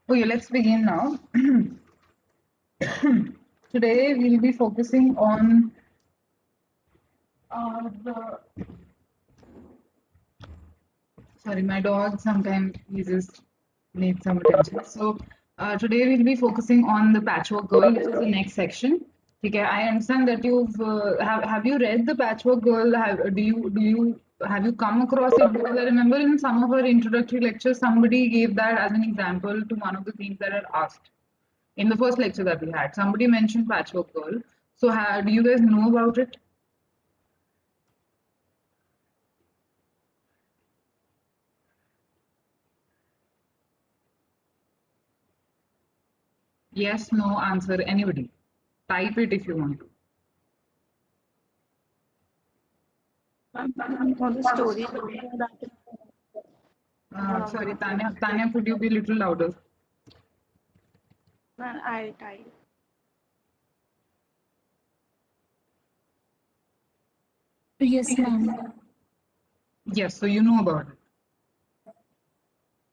Okay, let's begin now. Today we'll be focusing on the. Sorry, my dog sometimes he just needs some attention. So today we'll be focusing on the Patchwork Girl, which is the next section. Okay, I understand that you've have you read the Patchwork Girl? Have you come across it? Because I remember in some of our introductory lectures, somebody gave that as an example to one of the things that are asked in the first lecture that we had. Somebody mentioned Patchwork Girl. So, do you guys know about it? Yes, no answer. Anybody? Type it if you want to. On the story Sorry, Tanya. Tanya, could you be a little louder? I Yes, ma'am. Yes, so you know about it.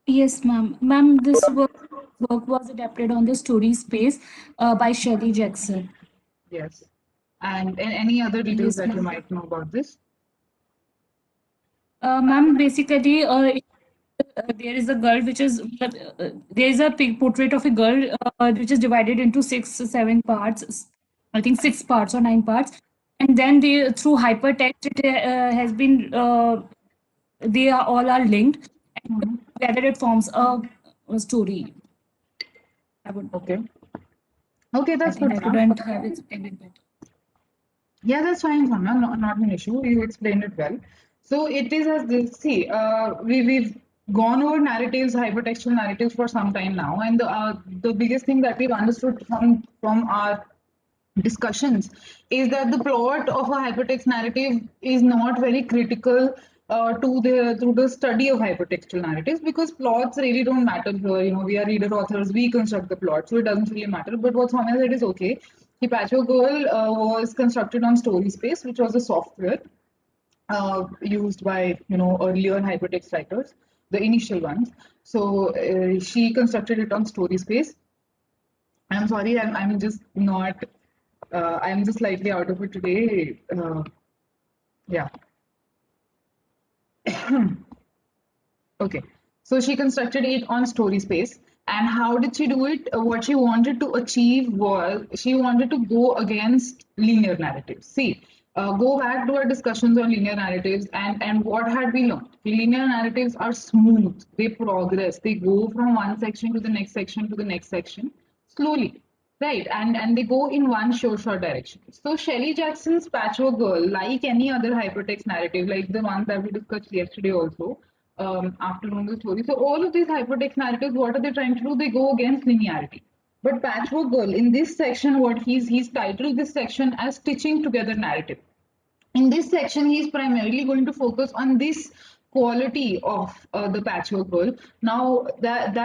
Yes, ma'am. Ma'am, this work was adapted on the story space by Shirley Jackson. Yes. And any other details Yes, that you ma'am. might know about this? Ma'am, basically, there is a girl which is there is a portrait of a girl which is divided into 6 7 parts. I think 6 parts or 9 parts, and then they through hypertext it has been they are all are linked, and Mhm. together it forms a story. I would. Okay. Okay, I that's think good I enough. couldn't have explained it better. Yeah, that's fine, Sonia. Not an issue. You explained it well. So it is as this. See, we've gone over narratives, hypertextual narratives for some time now, and the biggest thing that we've understood from our discussions is that the plot of a hypertext narrative is not very critical to the study of hypertextual narratives, because plots really don't matter here. We are reader authors, we construct the plot, so it doesn't really matter. But what Sonia said is okay. The Patchwork Girl was constructed on StorySpace, which was a software used by earlier hypertext writers, the initial ones. So she constructed it on StorySpace. I'm sorry, I'm just not. I'm just slightly out of it today. Yeah. Okay. So she constructed it on story space. And how did she do it? What she wanted to achieve was she wanted to go against linear narratives. See, go back to our discussions on linear narratives, and what had we learned? Linear narratives are smooth, they progress, they go from one section to the next section to the next section slowly. Right, and they go in one short direction. So Shelley Jackson's Patchwork Girl, like any other hypertext narrative, like the one that we discussed yesterday also, after knowing the story. So all of these hypertext narratives, what are they trying to do? They go against linearity. But Patchwork Girl, in this section, what he's titled this section as stitching together narrative. In this section, he is primarily going to focus on this quality of the Patchwork Girl. Now that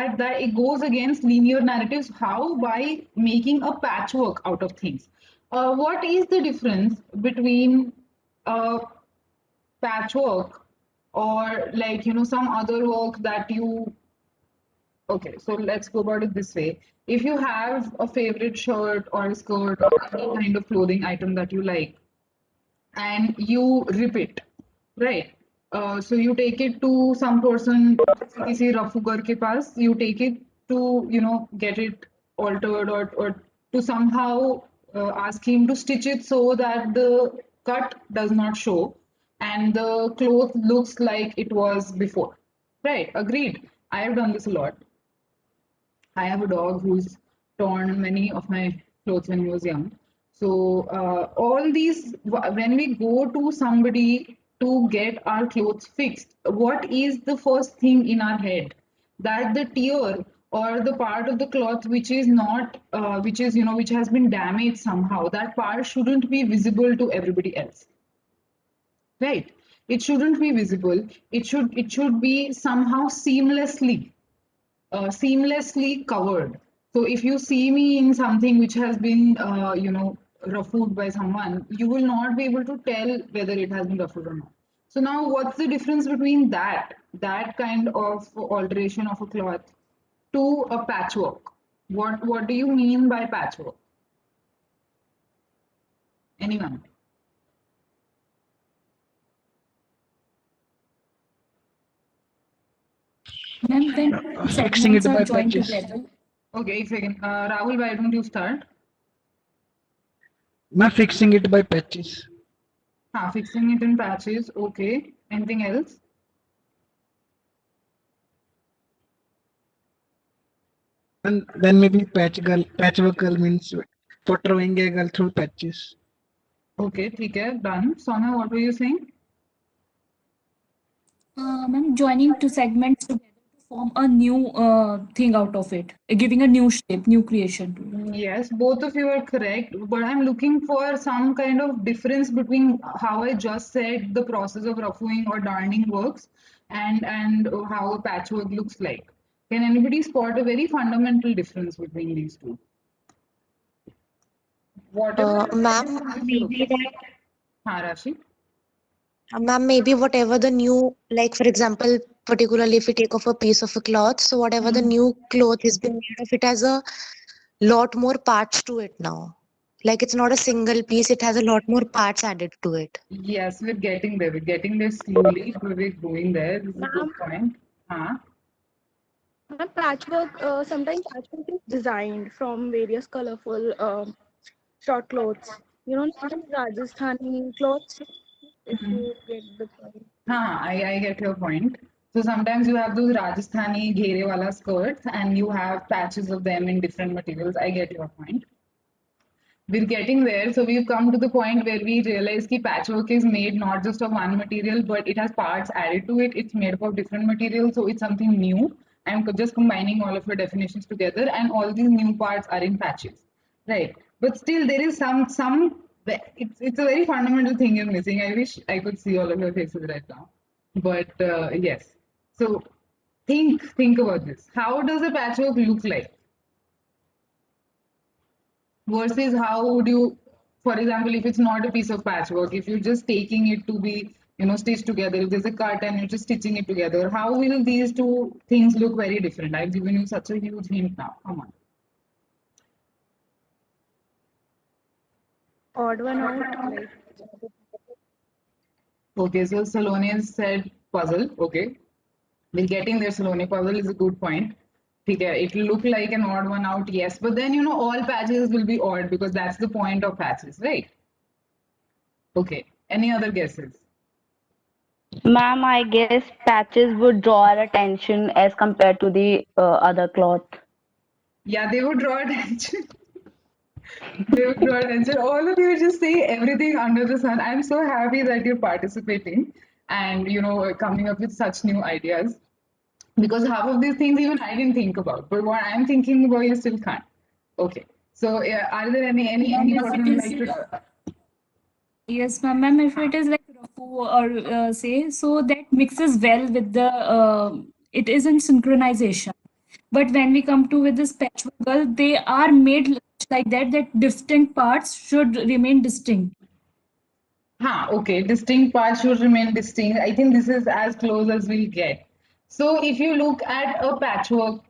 it goes against linear narratives. How? By making a patchwork out of things. What is the difference between uh, patchwork or, like, some other work that you. Okay, so let's go about it this way. If you have a favorite shirt or a skirt or any kind of clothing item that you like, and you rip it, right? So you take it to some person, किसी रफूगर के पास, you take it to get it altered, or to somehow ask him to stitch it so that the cut does not show and the cloth looks like it was before, right? Agreed. I have done this a lot. I have a dog who's torn many of my clothes when he was young. So all these, when we go to somebody to get our clothes fixed, what is the first thing in our head? That the tear or the part of the cloth which is not, which is which has been damaged somehow, that part shouldn't be visible to everybody else, right? It shouldn't be visible. It should be somehow seamlessly covered. So if you see me in something which has been, ruffled by someone, you will not be able to tell whether it has been ruffled or not. So now, what's the difference between that kind of alteration of a cloth to a patchwork? What do you mean by patchwork? Anyone? Ma'am, when Fixing segments it are by joined patches. together, Okay, एक second. Rahul, why don't you start? मैं fixing it by patches. Fixing it in patches. Okay. Anything else? And then maybe patchwork girl means portraying a girl through patches. Okay, ठीक है. Done. Soumya, what were you saying? ma'am, joining two segments together to form a new thing out of it, giving a new shape, new creation to it. Yes, both of you are correct, but I'm looking for some kind of difference between how I just said the process of ruffling or darning works and how a patchwork looks like. Can anybody spot a very fundamental difference between these two? Whatever Ma'am, difference maybe looks. that, Rashi? ma'am, maybe whatever the new, like for example, particularly if we take off a piece of a cloth, so whatever the new cloth has been made of, it has a lot more parts to it now. Like it's not a single piece, it has a lot more parts added to it. Yes, we're getting there. We're getting there slowly, but we're going there. This is a good Ma'am, point. Huh? patchwork, sometimes patchwork is designed from various colorful short clothes. You know, like in Rajasthani clothes, if you get the point. I get your point. So sometimes you have those Rajasthani ghere wala skirts and you have patches of them in different materials. I get your point. We're getting there. So we've come to the point where we realize that patchwork is made not just of one material, but it has parts added to it. It's made up of different materials, so it's something new. I'm just combining all of your definitions together, and all these new parts are in patches, right? But still, there is some. It's a very fundamental thing you're missing. I wish I could see all of your faces right now, but yes. So think about this. How does a patchwork look like? Versus how would you, for example, if it's not a piece of patchwork, if you're just taking it to be, stitched together, if there's a cut and you're just stitching it together, how will these two things look very different? I've given you such a huge hint now. Come on. Odd one out, like Okay, so Salone said puzzle. Okay, we're getting there. Salone, puzzle is a good point. Okay, it will look like an odd one out, yes, but then all patches will be odd because that's the point of patches, right? Okay, any other guesses? Ma'am, I guess patches would draw our attention as compared to the other cloth. Yeah, they would draw attention. They would draw attention. All of you just say everything under the sun. I'm so happy that you're participating and coming up with such new ideas. Because half of these things even I didn't think about. But what I'm thinking about you still can't. Okay. So yeah, are there any Ma'am, if thoughts it you would is like to yes, ma'am, if it is like Rafu or say, so that mixes well with the it is in synchronization. But when we come to with this patchwork girl, they are made like that distinct parts should remain distinct. Okay. Distinct parts should remain distinct. I think this is as close as we'll get. So if you look at a patchwork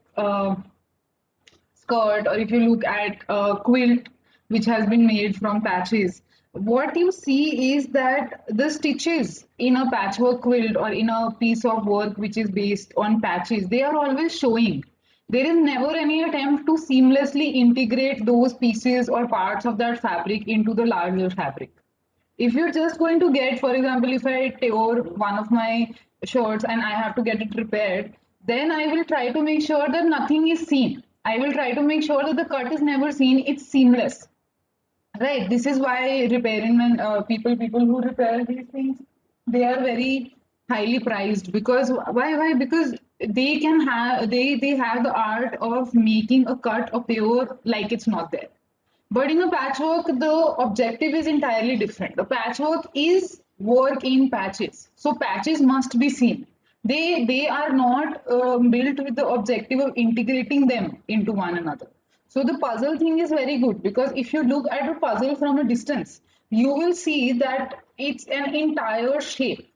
skirt, or if you look at a quilt which has been made from patches, what you see is that the stitches in a patchwork quilt or in a piece of work which is based on patches, they are always showing. There is never any attempt to seamlessly integrate those pieces or parts of that fabric into the larger fabric. If you're just going to get, for example, if I tear one of my shirts and I have to get it repaired, then I will try to make sure that nothing is seen. I will try to make sure that the cut is never seen. It's seamless, right? This is why repairmen, people who repair these things, they are very highly prized. Because why? Because they have the art of making a cut appear like it's not there. But in a patchwork, the objective is entirely different. The patchwork is work in patches. So patches must be seen. They are not built with the objective of integrating them into one another. So the puzzle thing is very good because if you look at a puzzle from a distance, you will see that it's an entire shape,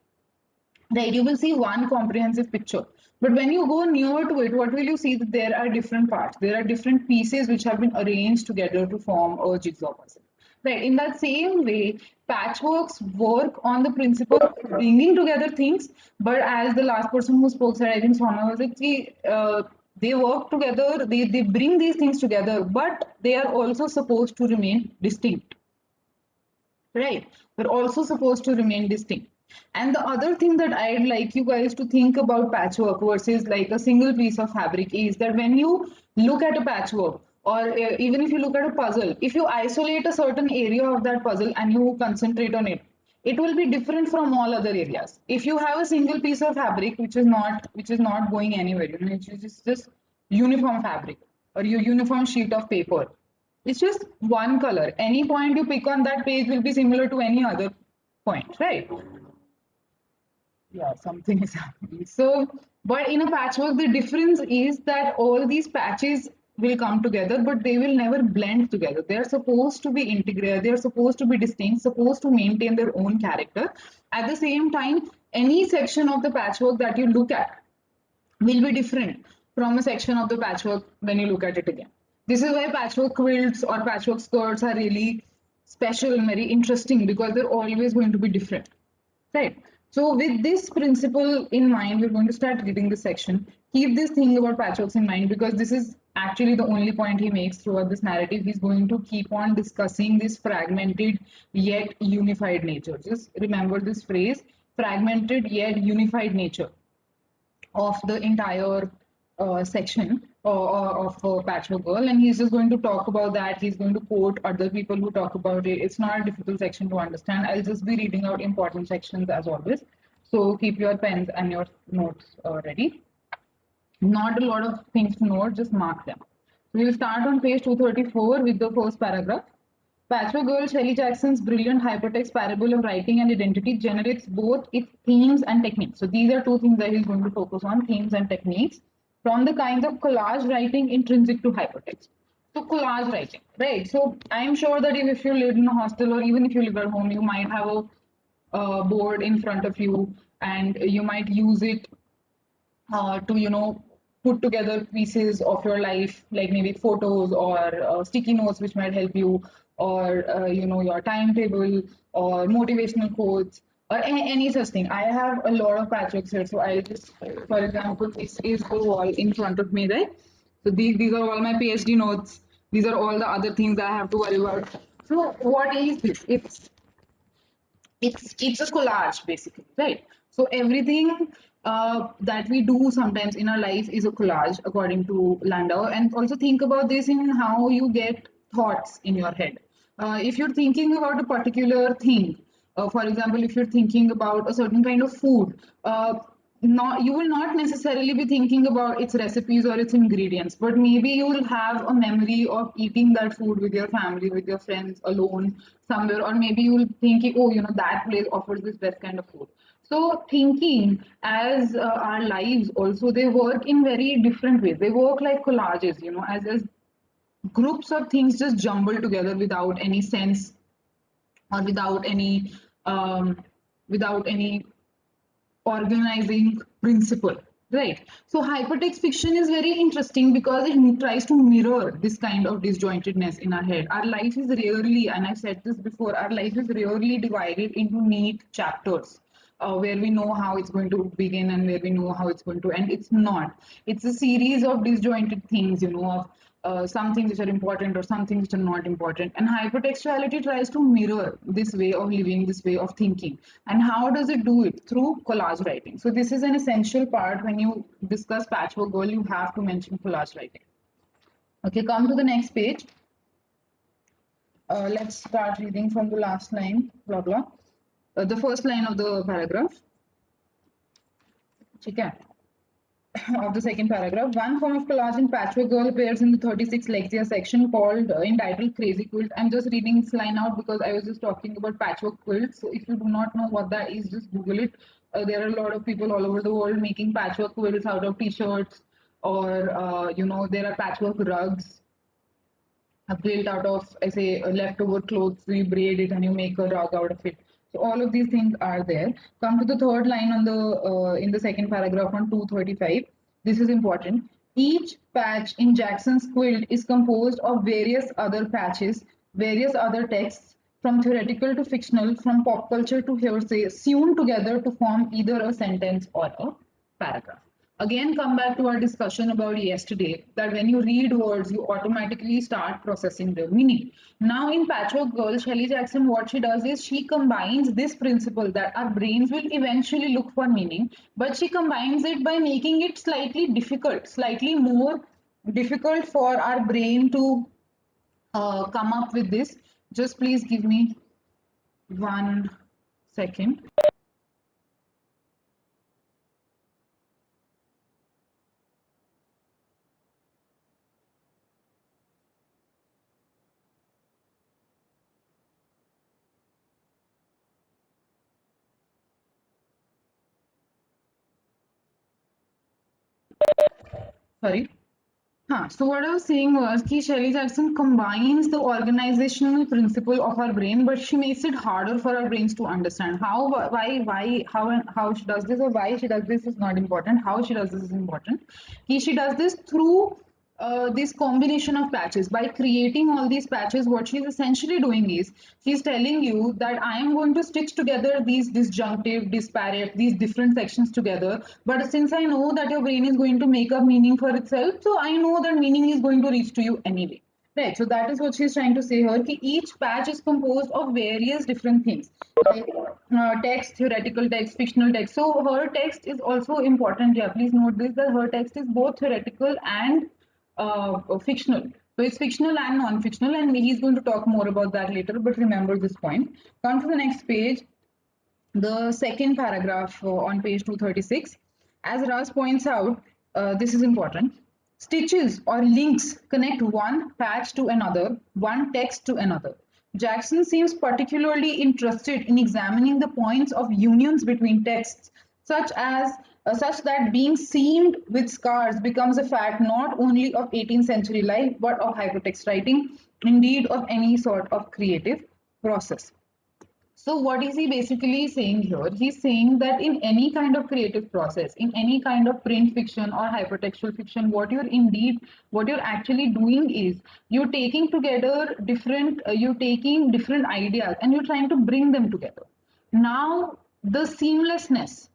right? You will see one comprehensive picture. But when you go near to it, what will you see? That there are different parts. There are different pieces which have been arranged together to form a jigsaw puzzle. Right. In that same way, patchworks work on the principle of bringing together things. But as the last person who spoke said, I think Sona was like, see, they work together. They bring these things together, but they are also supposed to remain distinct. Right. They're also supposed to remain distinct. And the other thing that I'd like you guys to think about patchwork versus like a single piece of fabric is that when you look at a patchwork, or even if you look at a puzzle, if you isolate a certain area of that puzzle and you concentrate on it, it will be different from all other areas. If you have a single piece of fabric which is not going anywhere, it's just uniform fabric or your uniform sheet of paper, it's just one color. Any point you pick on that page will be similar to any other point, right? Yeah, something is happening. So, but in a patchwork, the difference is that all these patches will come together, but they will never blend together. They're supposed to be integrated, they're supposed to be distinct, supposed to maintain their own character. At the same time, any section of the patchwork that you look at will be different from a section of the patchwork when you look at it again. This is why patchwork quilts or patchwork skirts are really special and very interesting because they're always going to be different. Right. So with this principle in mind, we're going to start reading this section. Keep this thing about patchworks in mind because this is actually the only point he makes throughout this narrative. He's going to keep on discussing this fragmented yet unified nature. Just remember this phrase, fragmented yet unified nature of the entire section of Patchwork Girl, and he's just going to talk about that. He's going to quote other people who talk about it. It's not a difficult section to understand. I'll just be reading out important sections as always. So keep your pens and your notes ready. Not a lot of things to note, just mark them. We will start on page 234 with the first paragraph. Patchwork Girl Shelley Jackson's brilliant hypertext parable of writing and identity generates both its themes and techniques. So these are two things that he's going to focus on, themes and techniques, from the kinds of collage writing intrinsic to hypertext. So collage writing, right? So I'm sure that if you live in a hostel or even if you live at home, you might have a board in front of you and you might use it to put together pieces of your life like maybe photos or sticky notes which might help you or your timetable or motivational quotes or any such thing. I have a lot of patchworks here, so I'll just, for example, this is the wall in front of me, right? So these are all my PhD notes. These are all the other things I have to worry about. So what is this? It's a collage basically, right? So everything that we do sometimes in our life is a collage according to Landau. And also think about this in how you get thoughts in your head. If you're thinking about a particular thing, for example, if you're thinking about a certain kind of food, not you will not necessarily be thinking about its recipes or its ingredients, but maybe you will have a memory of eating that food with your family, with your friends, alone somewhere, or maybe you will think, oh, that place offers this best kind of food. So thinking as our lives also, they work in very different ways. They work like collages, as groups of things just jumbled together without any sense or um, without any organizing principle, right? So hypertext fiction is very interesting because it tries to mirror this kind of disjointedness in our head. Our life is rarely, and I've said this before, our life is rarely divided into neat chapters where we know how it's going to begin and where we know how it's going to end. It's not. It's a series of disjointed things, of some things which are important or some things which are not important. And hypertextuality tries to mirror this way of living, this way of thinking. And how does it do it? Through collage writing. So this is an essential part when you discuss Patchwork Girl, you have to mention collage writing. Okay, come to the next page. Let's start reading from the last line, blah, blah. The first line of the paragraph. Okay. Of the second paragraph, one form of collage in Patchwork Girl appears in the 36 Lexia section called entitled Crazy Quilt. I'm just reading this line out because I was just talking about patchwork quilts. So if you do not know what that is, just Google it. There are a lot of people all over the world making patchwork quilts out of t-shirts, or there are patchwork rugs built out of, I say, leftover clothes. So you braid it and you make a rug out of it. So all of these things are there. Come to the third line on the in the second paragraph on 235. This is important. Each patch in Jackson's quilt is composed of various other patches, various other texts, from theoretical to fictional, from pop culture to hearsay, sewn together to form either a sentence or a paragraph. Again, come back to our discussion about yesterday that when you read words, you automatically start processing their meaning. Now, in Patchwork Girl, Shelley Jackson, what she does is she combines this principle that our brains will eventually look for meaning, but she combines it by making it slightly difficult, slightly more difficult for our brain to come up with this. Just please give me 1 second. Sorry. So what I was saying was that Shelley Jackson combines the organizational principle of our brain, but she makes it harder for our brains to understand. How, why, how she does this, or why she does this is not important. How she does this is important. She does this through this combination of patches. By creating all these patches, what she's essentially doing is she's telling you that I am going to stitch together these disjunctive, disparate, these different sections together. But since I know that your brain is going to make up meaning for itself, so I know that meaning is going to reach to you anyway. Right, so that is what she's trying to say here. Ki each patch is composed of various different things, like text, theoretical text, fictional text. So her text is also important. Yeah, please note this that her text is both theoretical and fictional. So it's fictional and non-fictional, and he's going to talk more about that later. But remember this point. Come to the next page, the second paragraph on page 236. As Ras points out, this is important. Stitches or links connect one patch to another, one text to another. Jackson seems particularly interested in examining the points of unions between texts, such that being seamed with scars becomes a fact not only of 18th century life but of hypertext writing, indeed of any sort of creative process. So what is he basically saying here? He's saying that in any kind of creative process, in any kind of print fiction or hypertextual fiction, what you're actually doing is you're taking different ideas and you're trying to bring them together. Now, the seamlessness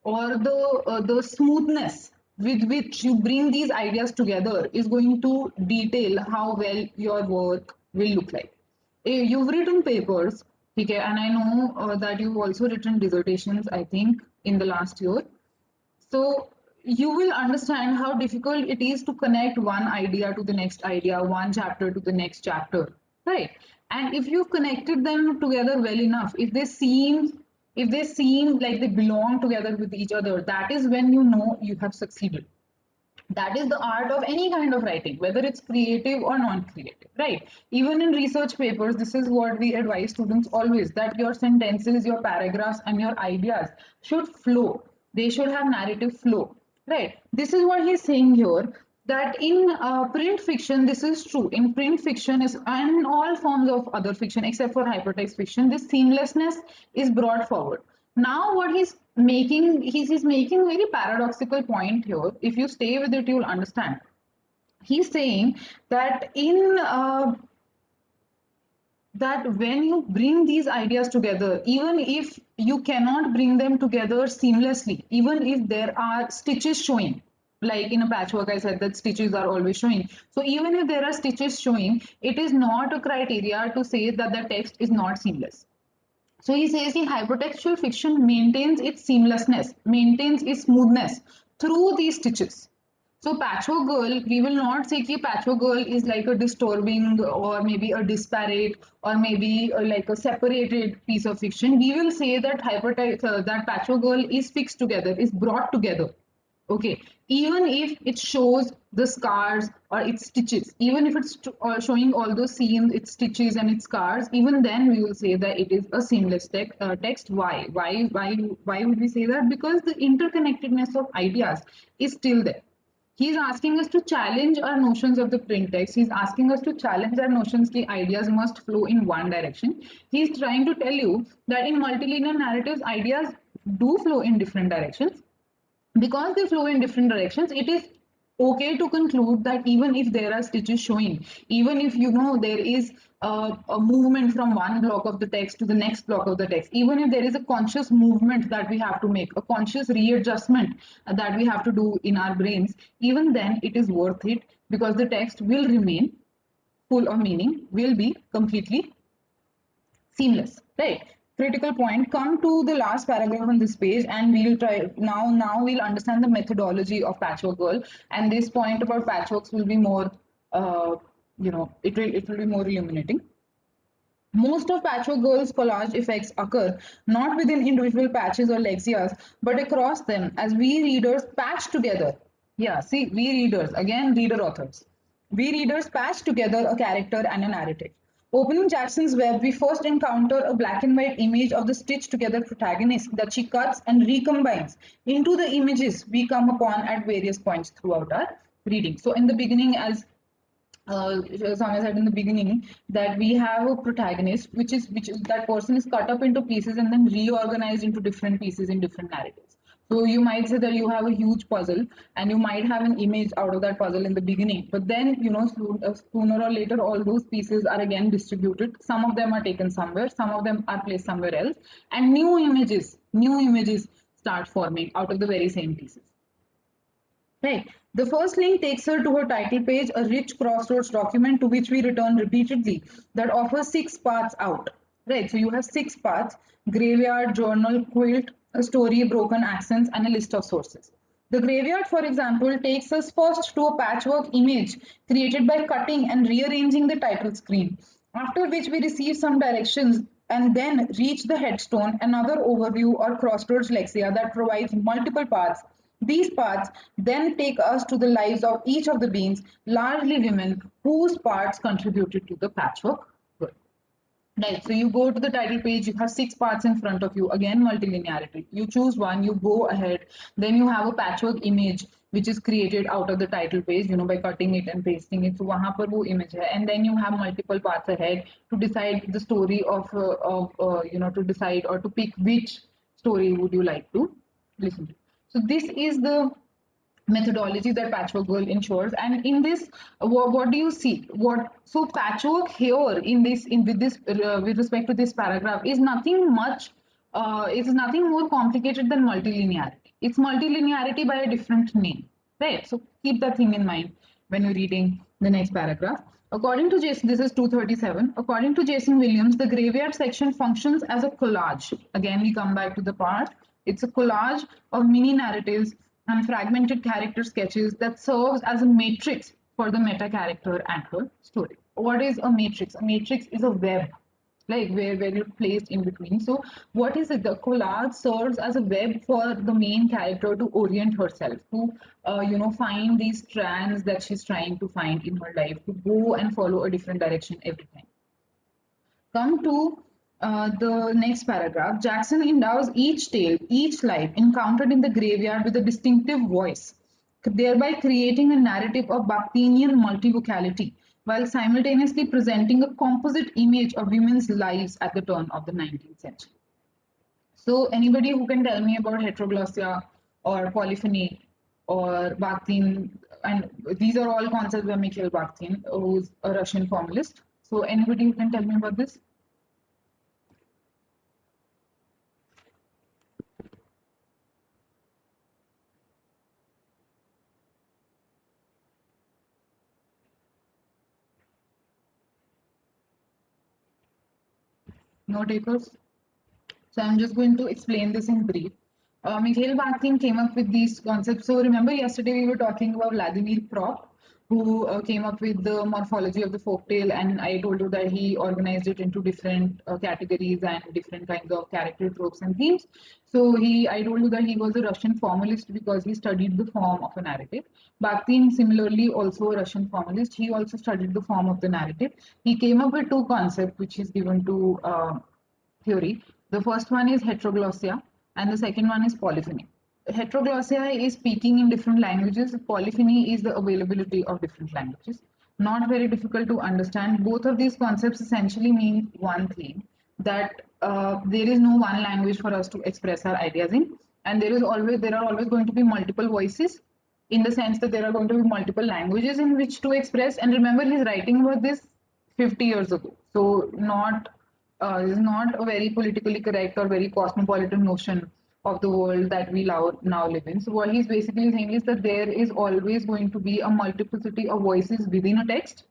or the smoothness with which you bring these ideas together is going to detail how well your work will look like. You've written papers, okay, and I know that you've also written dissertations, I think, in the last year. So you will understand how difficult it is to connect one idea to the next idea, one chapter to the next chapter, right? And if you've connected them together well enough, if they seem like they belong together with each other, that is when you know you have succeeded. That is the art of any kind of writing, whether it's creative or non-creative, right? Even in research papers, this is what we advise students always, that your sentences, your paragraphs and your ideas should flow. They should have narrative flow, right? This is what he's saying here, that in print fiction this is true. In print fiction is, and in all forms of other fiction except for hypertext fiction, this seamlessness is brought forward. Now what he's making a very paradoxical point here. If you stay with it, you'll understand. He's saying that in that when you bring these ideas together, even if you cannot bring them together seamlessly, even if there are stitches showing, like in a patchwork I said that stitches are always showing, so even if there are stitches showing, it is not a criteria to say that the text is not seamless. So he says the hypertextual fiction maintains its seamlessness, maintains its smoothness through these stitches. So Patchwork Girl, we will not say that Patchwork Girl is like a disturbing or maybe a disparate or maybe like a separated piece of fiction. We will say that that Patchwork Girl is fixed together, is brought together. Okay, even if it shows the scars or its stitches, even if it's showing all those seams, its stitches and its scars, even then we will say that it is a seamless text. Why? Why would we say that? Because the interconnectedness of ideas is still there. He's asking us to challenge our notions of the print text. He's asking us to challenge our notions that ideas must flow in one direction. He's trying to tell you that in multilinear narratives, ideas do flow in different directions. Because they flow in different directions, it is okay to conclude that even if there are stitches showing, even if there is a movement from one block of the text to the next block of the text, even if there is a conscious movement that we have to make, a conscious readjustment that we have to do in our brains, even then it is worth it, because the text will remain full of meaning, will be completely seamless, right? Critical point. Come to the last paragraph on this page, and we'll try now we'll understand the methodology of Patchwork Girl, and this point about patchworks will be more it will be more illuminating. Most of Patchwork Girl's collage effects occur not within individual patches or lexias, but across them as we readers patch together. Yeah, see, we readers, again, reader authors. We readers patch together a character and a narrative. Opening Jackson's web, we first encounter a black and white image of the stitched together protagonist that she cuts and recombines into the images we come upon at various points throughout our reading. So, in the beginning, as Sonia said in the beginning, that we have a protagonist, which is that person is cut up into pieces and then reorganized into different pieces in different narratives. So you might say that you have a huge puzzle, and you might have an image out of that puzzle in the beginning, but then sooner or later all those pieces are again distributed. Some of them are taken somewhere, some of them are placed somewhere else, and new images start forming out of the very same pieces. Right. The first link takes her to her title page, a rich crossroads document to which we return repeatedly that offers 6 parts out. Right. So you have 6 parts: graveyard, journal, quilt, a story, broken accents, and a list of sources. The graveyard, for example, takes us first to a patchwork image created by cutting and rearranging the title screen, after which we receive some directions and then reach the headstone, another overview or crossroads lexia that provides multiple paths. These paths then take us to the lives of each of the beings, largely women, whose parts contributed to the patchwork work. Right, so you go to the title page, you have 6 parts in front of you, again multilinearity. You choose one, you go ahead, then you have a patchwork image which is created out of the title page, by cutting it and pasting it. So wahan par wo image hai. And then you have multiple parts ahead to decide the story to decide or to pick which story would you like to listen to. So this is the methodology that Patchwork Girl ensures. And in this, what do you see? So patchwork here in this in with this with respect to this paragraph is nothing much. It is nothing more complicated than multilinearity. It's multilinearity by a different name, right? So keep that thing in mind when you're reading the next paragraph. According to Jason, this is 237. According to Jason Williams, the graveyard section functions as a collage. Again, we come back to the part. It's a collage of mini narratives and fragmented character sketches that serves as a matrix for the meta character and her story. What is a matrix? A matrix is a web, like where you're placed in between. So what is it? The collage serves as a web for the main character to orient herself, to find these strands that she's trying to find in her life, to go and follow a different direction every time. Come to the next paragraph. Jackson endows each tale, each life encountered in the graveyard with a distinctive voice, thereby creating a narrative of Bakhtinian multivocality, while simultaneously presenting a composite image of women's lives at the turn of the 19th century. So, anybody who can tell me about heteroglossia or polyphony or Bakhtin, and these are all concepts by Mikhail Bakhtin, who's a Russian formalist. So, anybody who can tell me about this? No takers? So I'm just going to explain this in brief. Mikhail Bakhtin came up with these concepts. So remember yesterday we were talking about Vladimir Prop, who came up with the morphology of the folktale, and I told you that he organized it into different categories and different kinds of character tropes and themes. So I told you that he was a Russian formalist because he studied the form of a narrative. Bakhtin, similarly, also a Russian formalist. He also studied the form of the narrative. He came up with 2 concepts, which is given to theory. The first one is heteroglossia, and the second one is polyphony. Heteroglossia is speaking in different languages. Polyphony is the availability of different languages. Not very difficult to understand. Both of these concepts essentially mean one thing, that there is no one language for us to express our ideas in, and there are always going to be multiple voices, in the sense that there are going to be multiple languages in which to express. And remember, he's writing about this 50 years ago, so not is not a very politically correct or very cosmopolitan notion of the world that we now live in. So what he's basically saying is that there is always going to be a multiplicity of voices within a text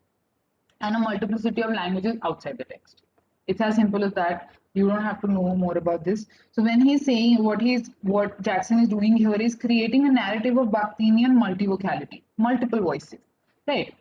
and a multiplicity of languages outside the text. It's as simple as that. You don't have to know more about this. So when he's saying what Jackson is doing here is creating a narrative of Bakhtinian multivocality, multiple voices, right?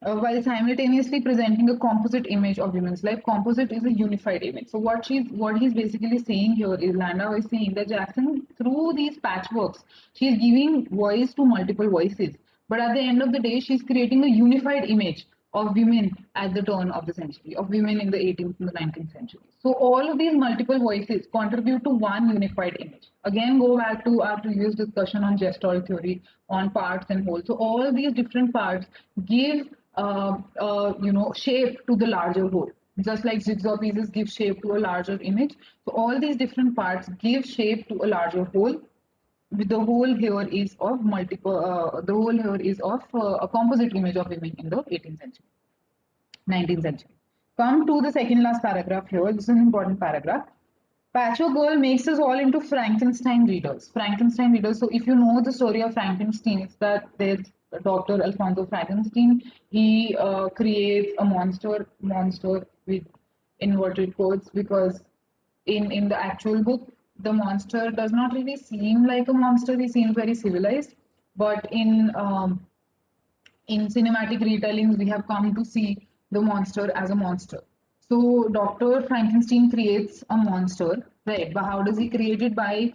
While simultaneously presenting a composite image of women's life. Composite is a unified image. So what he's basically saying here is, Landau is saying that Jackson, through these patchworks, she's giving voice to multiple voices. But at the end of the day, she's creating a unified image of women at the turn of the century, of women in the 18th and the 19th century. So all of these multiple voices contribute to one unified image. Again, go back to our previous discussion on gestalt theory, on parts and whole. So all of these different parts give shape to the larger whole. Just like jigsaw pieces give shape to a larger image, so all these different parts give shape to a larger whole. The whole here is of multiple. The whole here is of a composite image of women in the 18th century, 19th century. Come to the second last paragraph here. This is an important paragraph. Patchwork Girl makes us all into Frankenstein readers. Frankenstein readers. So if you know the story of Frankenstein, it's that there's Dr. Alfonso Frankenstein. He creates a monster with inverted quotes, because in the actual book, the monster does not really seem like a monster. He seems very civilized, but in cinematic retellings, we have come to see the monster as a monster. So Dr. Frankenstein creates a monster, right? But how does he create it? By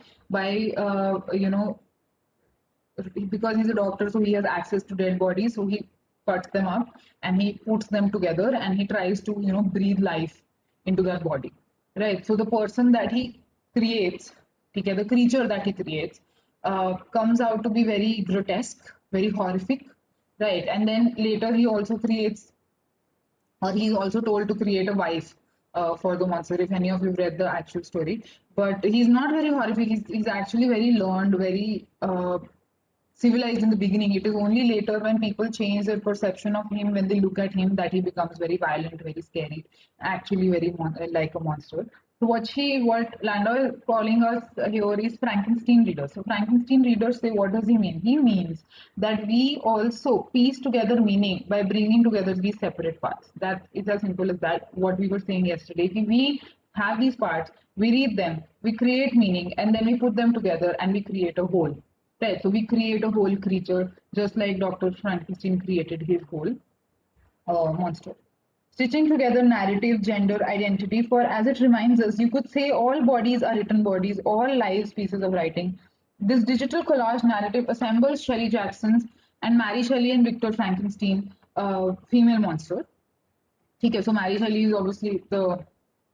because he's a doctor, so he has access to dead bodies. So he cuts them up and he puts them together and he tries to breathe life into that body, right? So the person that he creates, okay, the creature that he creates, comes out to be very grotesque, very horrific, right? And then later he also creates, or he's also told to create a wife for the monster, if any of you have read the actual story. But he's not very horrific, he's actually very learned, very civilized in the beginning. It is only later when people change their perception of him, when they look at him, that he becomes very violent, very scary, actually very like a monster. So what Landau is calling us here is Frankenstein readers. So Frankenstein readers say, what does he mean? He means that we also piece together meaning by bringing together these separate parts. That is as simple as that. What we were saying yesterday. If we have these parts, we read them, we create meaning, and then we put them together and we create a whole. Right, so we create a whole creature, just like Dr. Frankenstein created his whole monster. Stitching together narrative, gender, identity, for as it reminds us, you could say all bodies are written bodies, all lives pieces of writing. This digital collage narrative assembles Shelley Jackson's and Mary Shelley and Victor Frankenstein female monster. Okay, so Mary Shelley is obviously the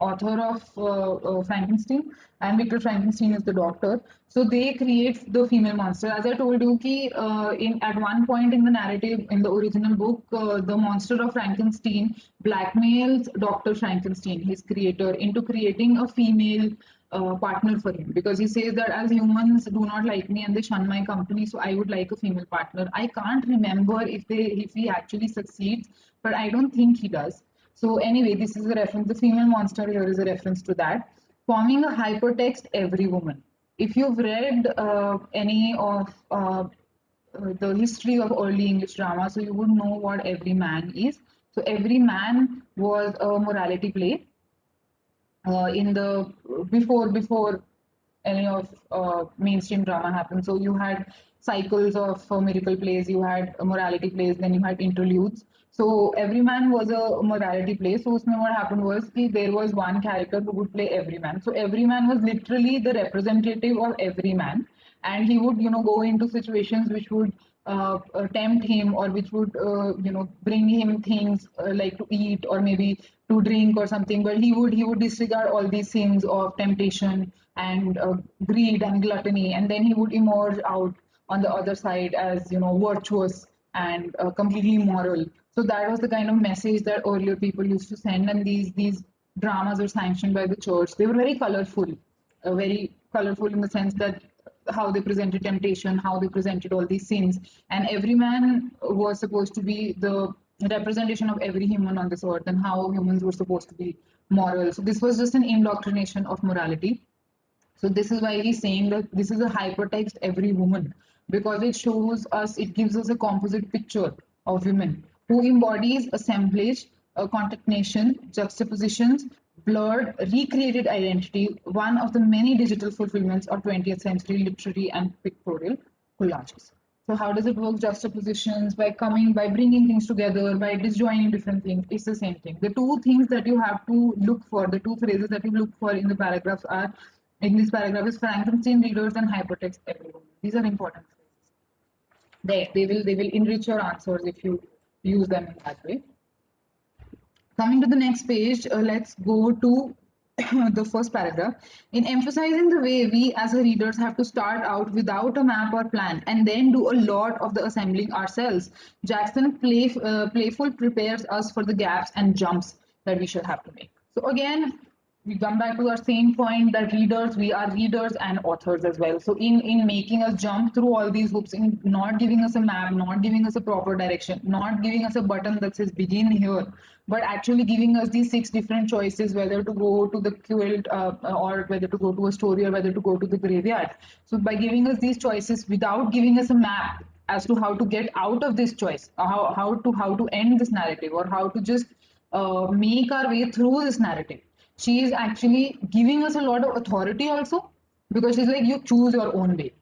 author of Frankenstein, and Victor Frankenstein is the doctor. So they create the female monster. As I told you, in at one point in the narrative in the original book, the monster of Frankenstein blackmails Doctor Frankenstein, his creator, into creating a female partner for him, because he says that as humans do not like me and they shun my company, so I would like a female partner. I can't remember if he actually succeeds, but I don't think he does. So anyway, this is a reference. The female monster here is a reference to that. Forming a hypertext every woman. If you've read any of the history of early English drama, so you would know what Every Man is. So Every Man was a morality play in the before any of mainstream drama happened. So you had cycles of miracle plays, you had morality plays, then you had interludes. So Every Man was a morality play. So usme what happened was कि there was one character who would play Every Man. So Every Man was literally the representative of every man, and he would go into situations which would tempt him, or which would bring him things like to eat or maybe to drink or something, but he would disregard all these sins of temptation and greed and gluttony, and then he would emerge out on the other side as virtuous and completely moral. So that was the kind of message that earlier people used to send, and these dramas were sanctioned by the church. They were very colorful in the sense that how they presented temptation, how they presented all these sins, and every man was supposed to be the representation of every human on this earth, and how humans were supposed to be moral. So this was just an indoctrination of morality. So this is why he's saying that this is a hypertext every woman, because it shows us, it gives us a composite picture of women who embodies assemblage, concatenation, juxtapositions, blurred, recreated identity, one of the many digital fulfillments of 20th century literary and pictorial collages. So how does it work? Juxtapositions, by bringing things together, by disjoining different things. It's the same thing. The two things that you have to look for, the two phrases that you look for in the paragraphs are, in this paragraph, is Frankenstein readers and hypertext everyone. These are important phrases. They will enrich your answers if you use them in that way. Coming to the next page, let's go to the first paragraph. In emphasizing the way we as a readers have to start out without a map or plan and then do a lot of the assembling ourselves, Jackson playful prepares us for the gaps and jumps that we shall have to make. So again, we come back to our same point that we are readers and authors as well. So in making us jump through all these hoops, in not giving us a map, not giving us a proper direction, not giving us a button that says begin here, but actually giving us these 6 different choices, whether to go to the quilt, or whether to go to a story, or whether to go to the graveyard. So by giving us these choices without giving us a map as to how to get out of this choice, how to end this narrative, or how to just make our way through this narrative, she is actually giving us a lot of authority also, because she's like, you choose your own way,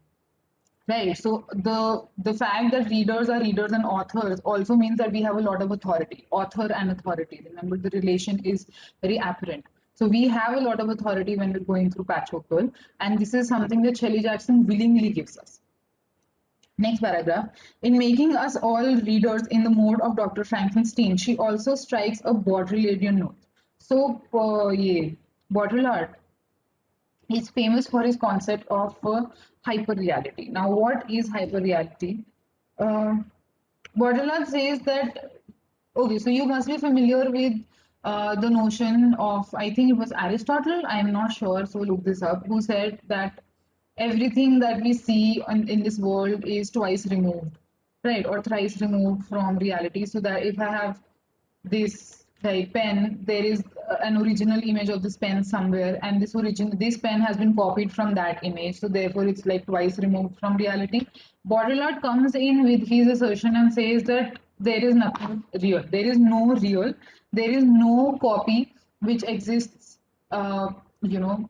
right? So the fact that readers are readers and authors also means that we have a lot of authority, author and authority. Remember, the relation is very apparent. So we have a lot of authority when we're going through Patchwork Girl, and this is something that Shelley Jackson willingly gives us. Next paragraph. In making us all readers in the mode of Dr. Frankenstein, she also strikes a Baudrillardian note. So, yeah, Baudrillard is famous for his concept of hyperreality. Now, what is hyperreality? Uh, Baudrillard says that, okay, so you must be familiar with the notion of, I think it was Aristotle, I'm not sure, so look this up, who said that everything that we see in this world is twice removed, right, or thrice removed from reality. So that if I have this like pen, there is an original image of this pen somewhere, and this pen has been copied from that image, so therefore it's like twice removed from reality. Baudrillard comes in with his assertion and says that there is nothing real, there is no real, there is no copy which exists, you know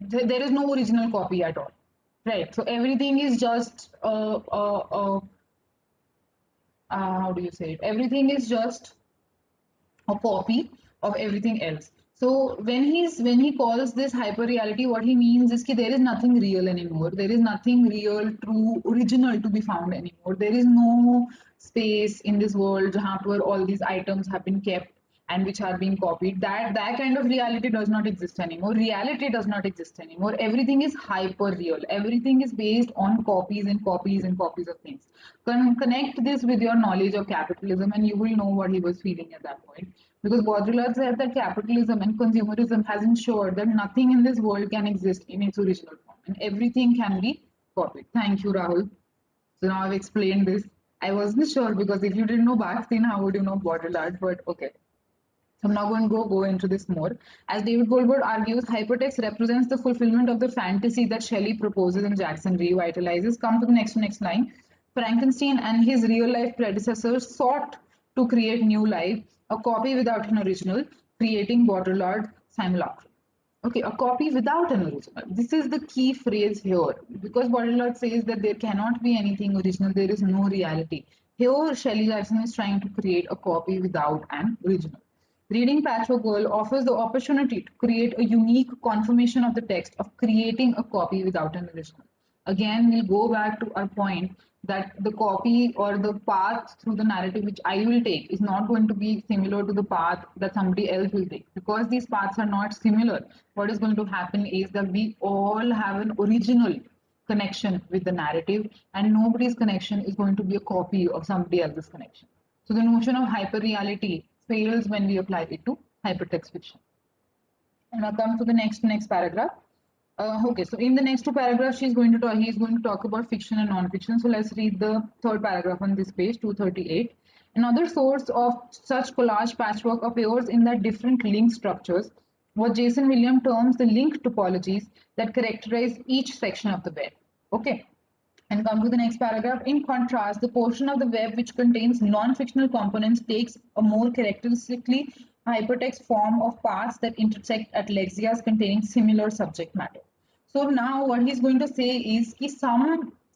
there is no original copy at all, right? So everything is just how do you say it, everything is just a copy of everything else. So when he calls this hyper reality, what he means is that there is nothing real anymore. There is nothing real, true, original to be found anymore. There is no space in this world where all these items have been kept and which are being copied. That kind of reality does not exist anymore. Reality does not exist anymore. Everything is hyper real. Everything is based on copies and copies and copies of things. Connect this with your knowledge of capitalism, and you will know what he was feeling at that point. Because Baudrillard said that capitalism and consumerism has ensured that nothing in this world can exist in its original form, and everything can be copied. Thank you, Rahul. So now I've explained this. I wasn't sure, because if you didn't know Bakhtin, how would you know Baudrillard? But okay. So I'm now going to go into this more. As David Goldberg argues, hypertext represents the fulfillment of the fantasy that Shelley proposes and Jackson revitalizes. Come to the next line. Frankenstein and his real-life predecessors sought to create new life, a copy without an original, creating Baudrillard simulacrum. Okay, a copy without an original. This is the key phrase here, because Baudrillard says that there cannot be anything original, there is no reality. Here, Shelley Jackson is trying to create a copy without an original. Reading Patchwork Girl offers the opportunity to create a unique confirmation of the text of creating a copy without an original. Again, we'll go back to our point that the copy or the path through the narrative which I will take is not going to be similar to the path that somebody else will take. Because these paths are not similar, what is going to happen is that we all have an original connection with the narrative, and nobody's connection is going to be a copy of somebody else's connection. So the notion of hyperreality fails when we apply it to hypertext fiction. And I'll come to the next paragraph. Okay, so in the next two paragraphs, he's going to talk about fiction and non-fiction. So let's read the third paragraph on this page, 238. Another source of such collage patchwork appears in the different link structures, what Jason Williams terms the link topologies that characterize each section of the web. Okay, and come to the next paragraph. In contrast, the portion of the web which contains non-fictional components takes a more characteristically hypertext form of paths that intersect at lexias containing similar subject matter. So now what he's going to say is that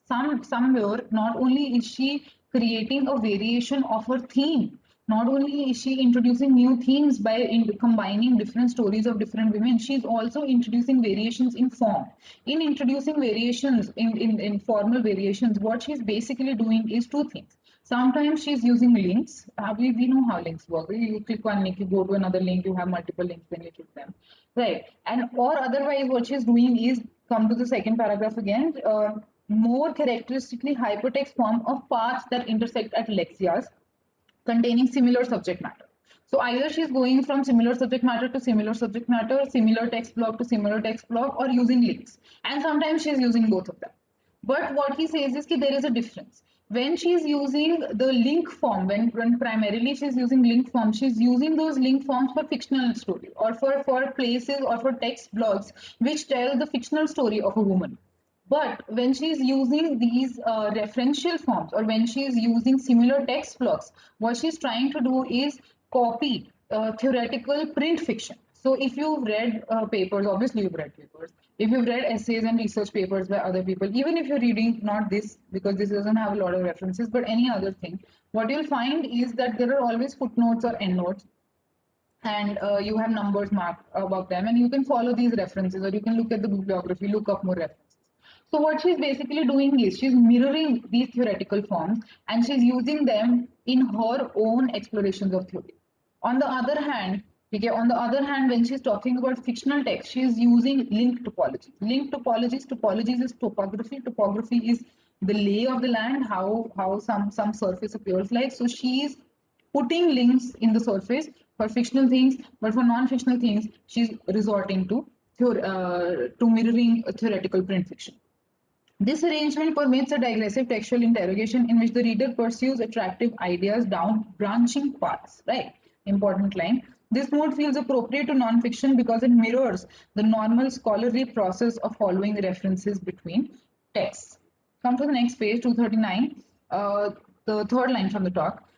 somewhere not only is she creating a variation of her theme, not only is she introducing new themes by combining different stories of different women, she's also introducing variations in form. In introducing variations in formal variations, what she's basically doing is two things. Sometimes she's using links. We know how links work. You click one link, you go to another link, you have multiple links, then you click them. Right. And or otherwise, what she's doing is come to the second paragraph again. More characteristically hypertext form of paths that intersect at lexias containing similar subject matter. So either she's going from similar subject matter to similar subject matter, similar text block to similar text block, or using links. And sometimes she's using both of them. But what he says is that there is a difference. When she's using the link form, when primarily she's using link form, she's using those link forms for fictional story or for places or for text blocks which tell the fictional story of a woman. But when she's using these referential forms or when she's using similar text blocks, what she's trying to do is copy theoretical print fiction. So if you've read papers, obviously you've read papers. If you've read essays and research papers by other people, even if you're reading not this because this doesn't have a lot of references, but any other thing, what you'll find is that there are always footnotes or endnotes, and you have numbers marked above them, and you can follow these references or you can look at the bibliography, look up more references. So what she's basically doing is she's mirroring these theoretical forms and she's using them in her own explorations of theory. On the other hand, okay, when she's talking about fictional text, she's using link topology. Link topologies is topography. Topography is the lay of the land, how some surface appears like. So she's putting links in the surface for fictional things, but for non-fictional things, she's resorting to mirroring a theoretical print fiction. This arrangement permits a digressive textual interrogation in which the reader pursues attractive ideas down branching paths, right? Important line. This mode feels appropriate to non-fiction because it mirrors the normal scholarly process of following references between texts. Come to the next page, 239. The third line from the top,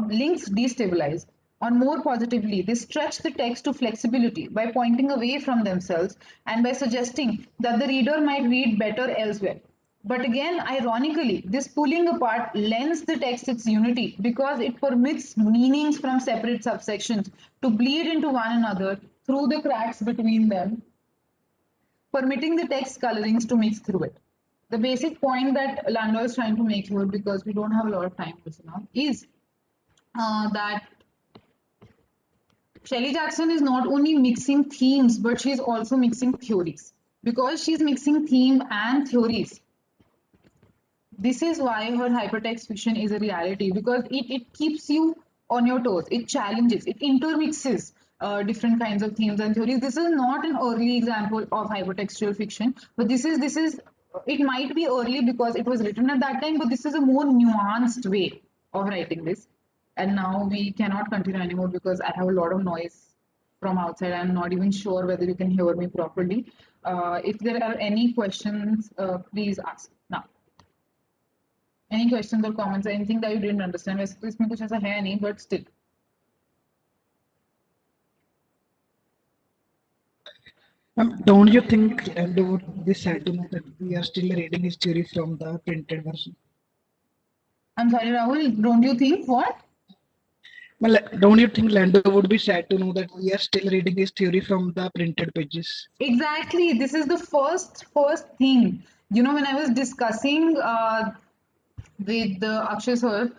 links destabilize. Or more positively, they stretch the text to flexibility by pointing away from themselves and by suggesting that the reader might read better elsewhere. But again, ironically, this pulling apart lends the text its unity because it permits meanings from separate subsections to bleed into one another through the cracks between them, permitting the text colorings to mix through it. The basic point that Landau is trying to make here, because we don't have a lot of time to now, is that Shelley Jackson is not only mixing themes, but she's also mixing theories. Because she's mixing theme and theories, this is why her hypertext fiction is a reality, because it keeps you on your toes, it challenges, it intermixes different kinds of themes and theories. This is not an early example of hypertextual fiction, but this is it might be early because it was written at that time, but this is a more nuanced way of writing this. And now we cannot continue anymore because I have a lot of noise from outside. I'm not even sure whether you can hear me properly. If there are any questions, please ask now. Any questions or comments, anything that you didn't understand? वैसे तो इसमें कुछ ऐसा है नहीं, but still. Don't you think Landau would be sad to know that we are still reading his theory from the printed version? I'm sorry, Rahul, don't you think what? Well, don't you think Landau would be sad to know that we are still reading his theory from the printed pages? Exactly. This is the first thing You know, when I was discussing with Akshay sir,